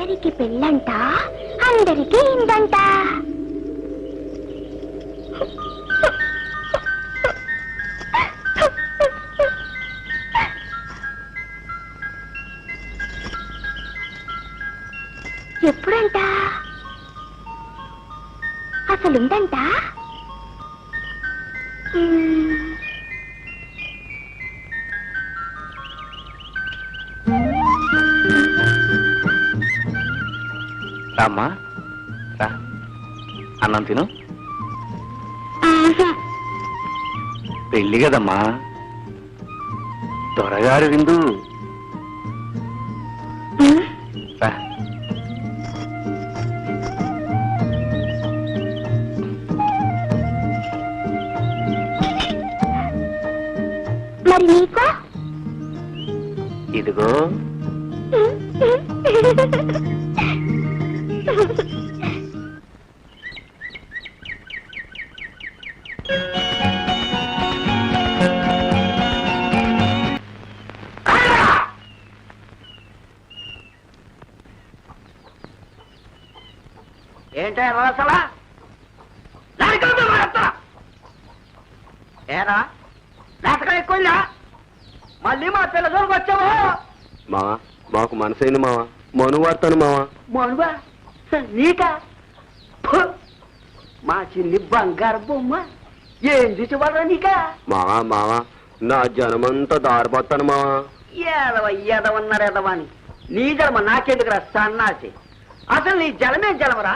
అందరికి పెళ్ళంట, అందరికి ఇందంట. ఎప్పుడంట? అసలుందంట? రామ్మా రా, అన్నం తిను. పెళ్ళి కదమ్మా, త్వరగారు విందు. రా. మరి నీకో? ఇదిగో. ఏంటో అసలా ఏరా నాటకం ఎక్కువ మళ్ళీ మా పిల్ల దూరకు వచ్చావు. మావా మాకు మనసైంది మావా, మను వాడతాను మావా. మనువా నీకా? మా చిన్ని బంగారు బొమ్మ ఏం చూసేవాళ్ళరా నీకా? మావా మావా నా జనమంతా దారిపోతాను మావా. ఎదవన్నారు ఎదవని నీ జన్మ నాకెందుకురా సన్నాసి? అసలు నీ జలమే జలమరా?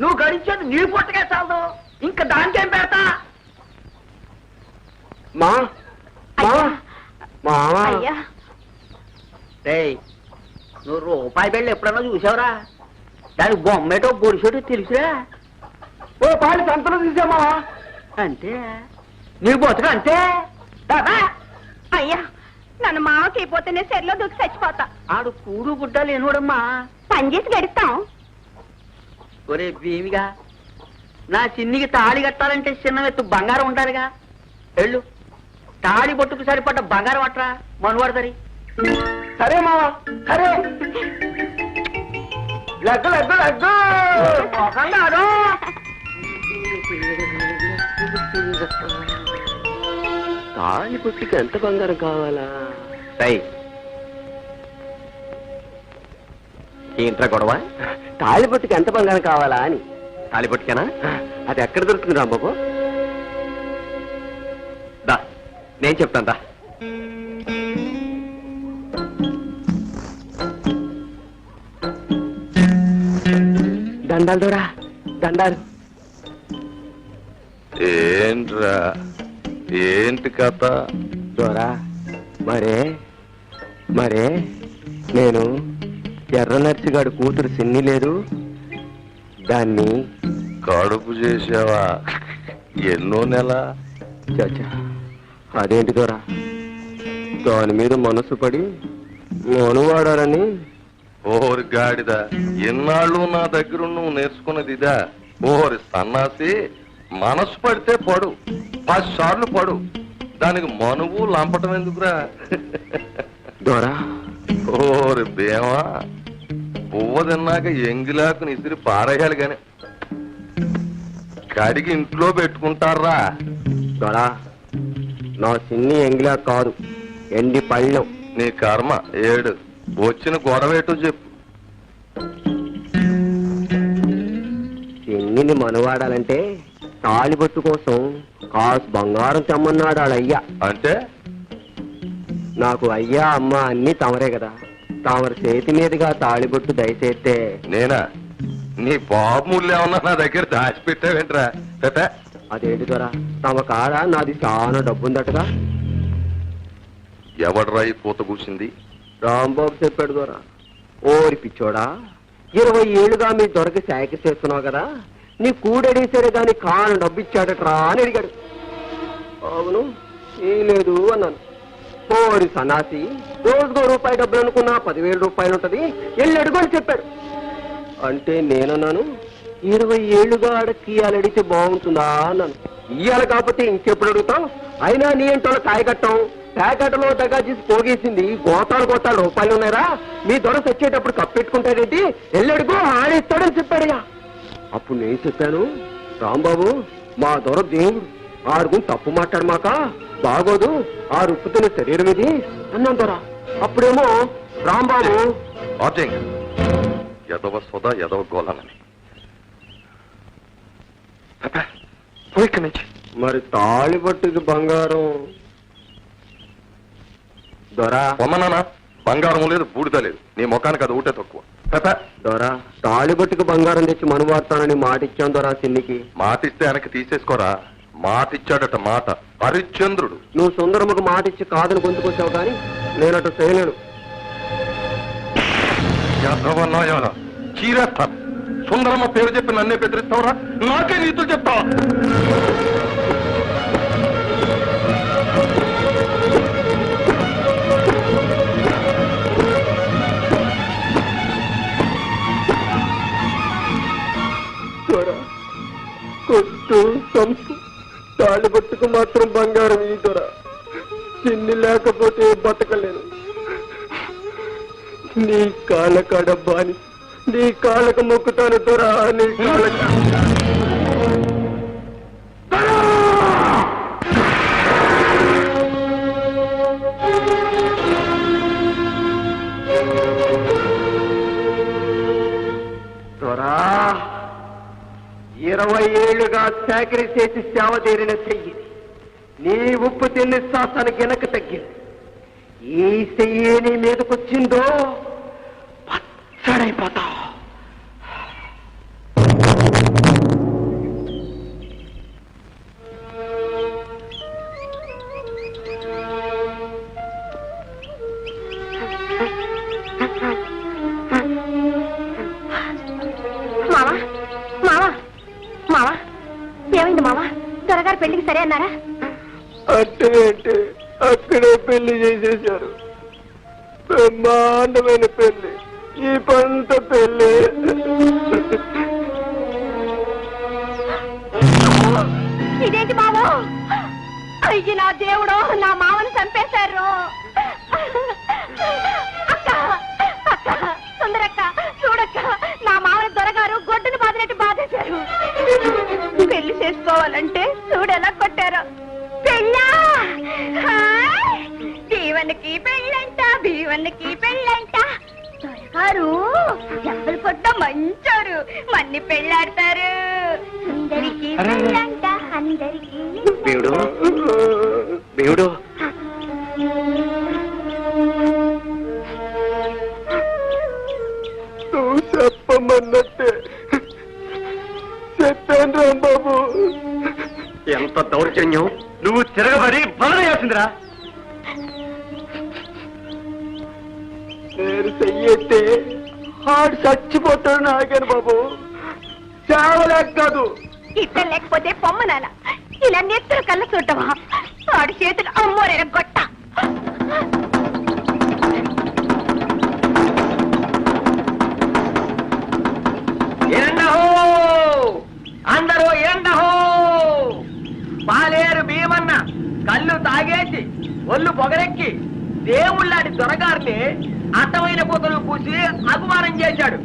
నువ్వు గడించేది నీ పుట్టకే చాలదు, ఇంకా దానికేం పెడతా? మా మావా నువ్వు రూపాయి బిళ్ళ ఎప్పుడన్నా చూసావురా? దాని బొమ్మేటో బొడిసేటో తెలుసురా? ఓ పాలు సంతలో చూసామా అంతే, నీ బతుకు అంతే. అయ్యా నన్ను మామకి అయిపోతేనే సెర్లో దూకి చచ్చిపోతా. ఆడు కూడు గుడ్డ లేనోడమ్మా, పని చేసి గడుస్తాం. ఒరే భీమిగా, నా చిన్నికి తాళి కట్టాలంటే చిన్న ఎత్తు బంగారం ఉంటారుగా. వెళ్ళు, తాళి బొట్టుకు సరిపడ్డ బంగారం అట్రా మనువాడదరి. సరే మావా సరే. లగ్గు లగ్గు లగ్గు తాళి పుట్టికి ఎంత బంగారం కావాలా? ఏంట్రా గొడవ? తాళిపొట్టుకి ఎంత బంగారం కావాలా అని. తాళిపొట్టుకేనా? అది ఎక్కడ దొరుకుతుంది రాంబాబు? దా నేను చెప్తాను దా. దండాలు దూరా, దండాలు. ఏంట్రా ఏంటి కథ? దూరా మరే మరే నేను ఎర్ర నర్సిగాడు కూతురు సిన్ని లేదు, దాన్ని కడుపు చేసావా? ఎన్నో నెల? చచ్చా అదేంటి దొరా, దాని మీద మనసు పడి మను వాడాలని. ఓరి గాడిద, ఎన్నాళ్ళు నా దగ్గర నువ్వు నేర్చుకున్నది ఇదా? ఓరి సన్నాసి, మనసు పడితే పడు, 10 సార్లు పడు, దానికి మనువు లంపటం ఎందుకురా? దొరా ఓరి బేమా, పువ్వ తిన్నాక ఎంగిలాకుని ఇసిరి పారేయాలి గాని కడిగి ఇంట్లో పెట్టుకుంటారా? దొరా నా సిన్ని ఎంగిలా కాదు, ఎండి పళ్ళం. నీ కర్మ ఏడు. వచ్చిన గొడవేటో చెప్పు. సిన్నిని మనువాడాలంటే తాళిబొట్టు కోసం కాసు బంగారం తెమ్మన్నాడు వాళ్ళయ్యా. అంటే నాకు అయ్యా అమ్మ అన్ని తమరే కదా, తమరి చేతి మీదుగా తాళిబొట్టు దయచేస్తే. నేనా? నీ బాబు ముళ్ళు ఏమన్నా నా దగ్గర దాచిపెట్టావేంట్రా? అదేంటి దొరా, తమ కాడ నాది చాలా డబ్బుందటగా. ఎవడరా ఈ పూత కూర్చుంది? రాంబాబు చెప్పాడు దొరా. ఓరి పిచ్చోడా, 20 ఏళ్ళుగా మీ దొరకి శాఖ చేస్తున్నావు కదా, నీ కూడేసరే గాని కాను డబ్బు ఇచ్చాడట్రా అని అడిగాడు. అవును ఏం లేదు అన్నాను. ఓరి సన్నాసి, రోజుకో రూపాయి డబ్బులు అనుకున్నా 10,000 రూపాయలు ఉంటది, వెళ్ళి అడుగు అని చెప్పాడు. అంటే నేనన్నాను, 20 ఏళ్ళుగా అడక్కి ఇవాళ అడిగితే బాగుంటుందా అన్నాను. ఇవాళ కాకపోతే ఇంకెప్పుడు అడుగుతాం, అయినా నీ ఏంటో కాయ కట్టాం, ప్యాకెట్లో దగా చేసి పోగేసింది గోతాలు గోతాలు రూపాయలు ఉన్నారా మీ దొర తెచ్చేటప్పుడు కప్పెట్టుకుంటాడేంటి వెళ్ళడుగు ఆడిస్తాడని చెప్పాడయ్యా. అప్పుడు నేను చెప్పాను, రాంబాబు మా దొర దేవుడు, ఆడుగు తప్పు మాట్లాడమాక బాగోదు, ఆ రుప్పుతున్న శరీరం ఇది అన్నాం దొర. అప్పుడేమో రాంబాబు ఎదవ సోదా ఎదవ గోళనని పోయి నుంచి. మరి తాళిబట్టుకి బంగారం దొరా పొమ్మనానా, బంగారం లేదు బూడిద లేదు, నీ ముఖానికి అది ఊటే తక్కువ. దొరా తాళిబట్టుకు బంగారం తెచ్చి మనువాడతానని మాట ఇచ్చాను దొరా చిన్నికి. మాటిస్తే వెనక్కి తీసేసుకోరా, మాటిచ్చాడట మాట. హరిశ్చంద్రుడు. నువ్వు సుందరమ్మకు మాట ఇచ్చి కాదని గొంతుకొచ్చావు కానీ నేనటు చేయలేను. చీరేస్తాను. సుందరమ్మ పేరు చెప్పి నన్నే బెదిరిస్తావురా, నాకే నీతులు చెప్తావా? కొట్టు సంపు తాళిబట్టుకు మాత్రం బంగారం ఈ దొర, చిన్ని లేకపోతే బతకలేను. నీ కాళ్ళకాడ బాని, నీ కాళ్ళకు మొక్కుతాను దొరా, నీ కాళ్ళక. దొరా 20 ఏళ్లుగా చాకరీ చేసి సేవ తీరిన చెయ్యి నీ ఉప్పు తిన్ని శ్వాసానికి వెనక్కి తగ్గింది. ఈ చెయ్యి నీ మీదకొచ్చిందో పచ్చడైపోతా. మావా మావా మావా ఏమైంది మావా? త్వరగారు పెళ్లికి సరే అన్నారా? అంటే అక్కడే పెళ్లి చేసేశారు. బ్రహ్మాండమైన పెళ్లి, ఈ పంత పెళ్లి. ఇదేంటి మావో? అయ్యి నా దేవుడు, నా మావని చంపేశారు. అక్క అక్క సుందరక్క చూడక్క, నా మావని దొరగారు గొడ్డును బాదినట్టు బాధేశారు. పెళ్లి చేసుకోవాలంటే చూడెలా కొట్టారు. పెళ్ళా? భీవన్నికి పెళ్ళంట, భీవన్నికి పెళ్ళంట. దొరగారు ఎవరు కొట్ట మంచారు, మన్ని పెళ్ళాడతారు. సుందరికి పెళ్ళంట, అందరికి. దేవుడు దేవుడు నువ్వు చెప్పమన్నట్టే చెప్పాను రాంబాబు. ఎంత దౌర్జన్యం! నువ్వు తిరగబడి బలవేసిందిరా. నేను చెయ్యతే ఆడు చచ్చిపోతాడు నాగేను బాబు, చావలేక కాదు. ఇద్దరు లేకపోతే పొమ్మనాల ఇలా నెత్తులు కళ్ళ చూడటమా? వాడి చేతులు అమ్మోరేర గొట్ట. అందరూ ఎండహో! పాలేరు భీమన్న కళ్ళు తాగేసి ఒళ్ళు పొగరెక్కి దేవుళ్ళాడి దొరగారిని అడ్డమైన పూతలు పూసి అభిమానం చేశాడు.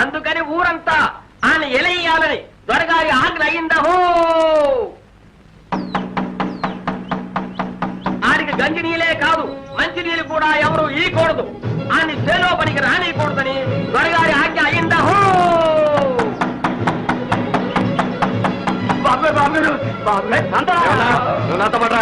అందుకని ఊరంతా ఆయన ఎలయ్యాలని దొరగారి ఆజ్ఞ అయిందహో! ఆడికి గంజి నీళ్ళే కాదు, మంచి నీళ్ళు కూడా ఎవరు ఈకూడదు, ఆయన చేలో పనికి రానియకూడదని దొరగారి ఆజ్ఞ అయిందహో! బాబు బాబు బాబు నాతో పడరా.